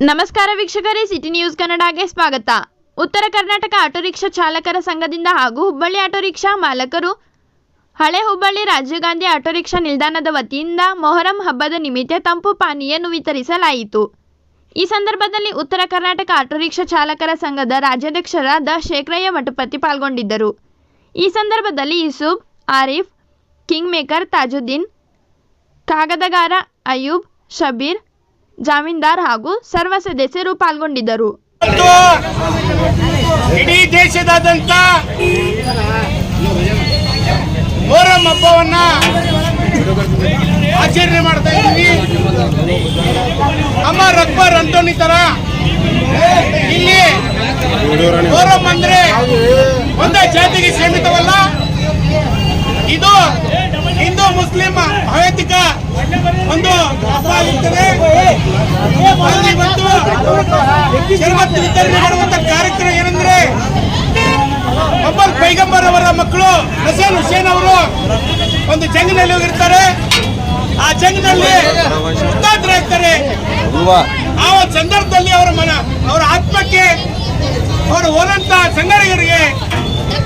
ನಮಸ್ಕಾರ ವೀಕ್ಷಕರೇ, city news ಕನ್ನಡಗೆ ಸ್ವಾಗತ. ಉತ್ತರ ಕರ್ನಾಟಕ ಆಟೋ ರಿಕ್ಷಾ ಚಾಲಕರ ಸಂಘದಿಂದ ಹಾಗೂ ಹುಬ್ಬಳ್ಳಿ ಆಟೋ ರಿಕ್ಷಾ ಮಾಲಕರು ಹಳೆ ಹುಬ್ಬಳ್ಳಿ ರಾಜೀವ್ ಗಾಂಧಿ ಆಟೋ ರಿಕ್ಷಾ ನಿಲ್ದಾಣದ ವತಿಯಿಂದ ಮೊಹರಂ ಹಬ್ಬದ ನಿಮಿತ್ತ ತಂಪು ಪಾನೀಯನ್ನು ವಿತರಿಸಲಾಯಿತು. ಈ ಸಂದರ್ಭದಲ್ಲಿ ಉತ್ತರ ಕರ್ನಾಟಕ ಆಟೋ ರಿಕ್ಷಾ ಚಾಲಕರ ಸಂಘದ ರಾಜ್ಯಾಧ್ಯಕ್ಷರಾದ ಶೇಖರಯ್ಯ ಮಠಪತಿ ಪಾಲ್ಗೊಂಡಿದ್ದರು. ಈ ಸಂದರ್ಭದಲ್ಲಿ ಯೂಸುಫ್, ಆರಿಫ್, ಕಿಂಗ್ ಮೇಕರ್ ತಾಜುದ್ದೀನ್, ಕಾಗದಗಾರ ಅಯೂಬ್, ಶಬೀರ್, ಜಾಮೀನ್ದಾರ್ ಹಾಗೂ ಸರ್ವ ಸದಸ್ಯರು ಪಾಲ್ಗೊಂಡಿದ್ದರು. ಇಡೀ ದೇಶದಾದ್ಯಂತ ಮೊಹರಂ ಹಬ್ಬವನ್ನ ಆಚರಣೆ ಮಾಡ್ತಾ ಇದ್ದೀವಿ. ಅಮರ್ ಅಕ್ಬರ್ ಅಂತೋನಿ ತರ ಇಲ್ಲಿ ಮೊಹರಂ ಅಂದ್ರೆ ಒಂದೇ ಜಾತಿಗೆ ಸೀಮಿತವಲ್ಲ. ಇದು ಹಿಂದೂ ಮುಸ್ಲಿಂ ವೈಯಕ್ತಿಕ ಒಂದು ಹಬ್ಬ ಆಗಿರ್ತದೆ. ಶರಬತ್ ವಿತರಣೆ ಮಾಡುವಂತ ಕಾರ್ಯಕ್ರಮ ಏನಂದ್ರೆ, ಒಬ್ಬರು ಪೈಗಂಬರ್ ಅವರ ಮಕ್ಕಳು ಹಸನ್ ಹುಸೇನ್ ಅವರು ಒಂದು ಜಂಗದಲ್ಲಿ ಹೋಗಿರ್ತಾರೆ. ಆ ಜಂಗದಲ್ಲಿ ಹುತಾತ್ಮರಾಗ್ತಾರೆ. ಆ ಸಂದರ್ಭದಲ್ಲಿ ಅವರ ಆತ್ಮಕ್ಕೆ, ಅವರು ಹೋದಂತ ಸಂಘಟಕರಿಗೆ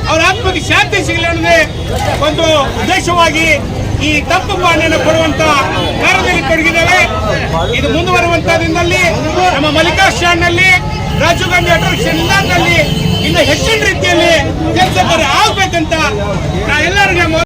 ಅವರ ಆತ್ಮಕ್ಕೆ ಶಾಂತಿ ಸಿಗಲಿ ಅನ್ನೋದೇ ಒಂದು ಉದ್ದೇಶವಾಗಿ ಈ ತಂಪು ಪಾನೀಯನ್ನು ಕೊಡುವಂತ ಕಾರ್ಯದಲ್ಲಿ ತೊಡಗಿದ್ದೇವೆ. ಇದು ಮುಂದುವರುವಂತಹದ್ರಲ್ಲಿ ನಮ್ಮ ಮಲ್ಲಿಕಾರ್ಜುನಲ್ಲಿ ರಾಜೀವ್ ಗಾಂಧಿ ಆಟೋ ರಿಕ್ಷಾ ನಿಲ್ದಾಣದಲ್ಲಿ ಇನ್ನು ಹೆಚ್ಚಿನ ರೀತಿಯಲ್ಲಿ ಕೆಲಸ ಕಾರ್ಯ ಆಗ್ಬೇಕಂತ ಎಲ್ಲರಿಗೂ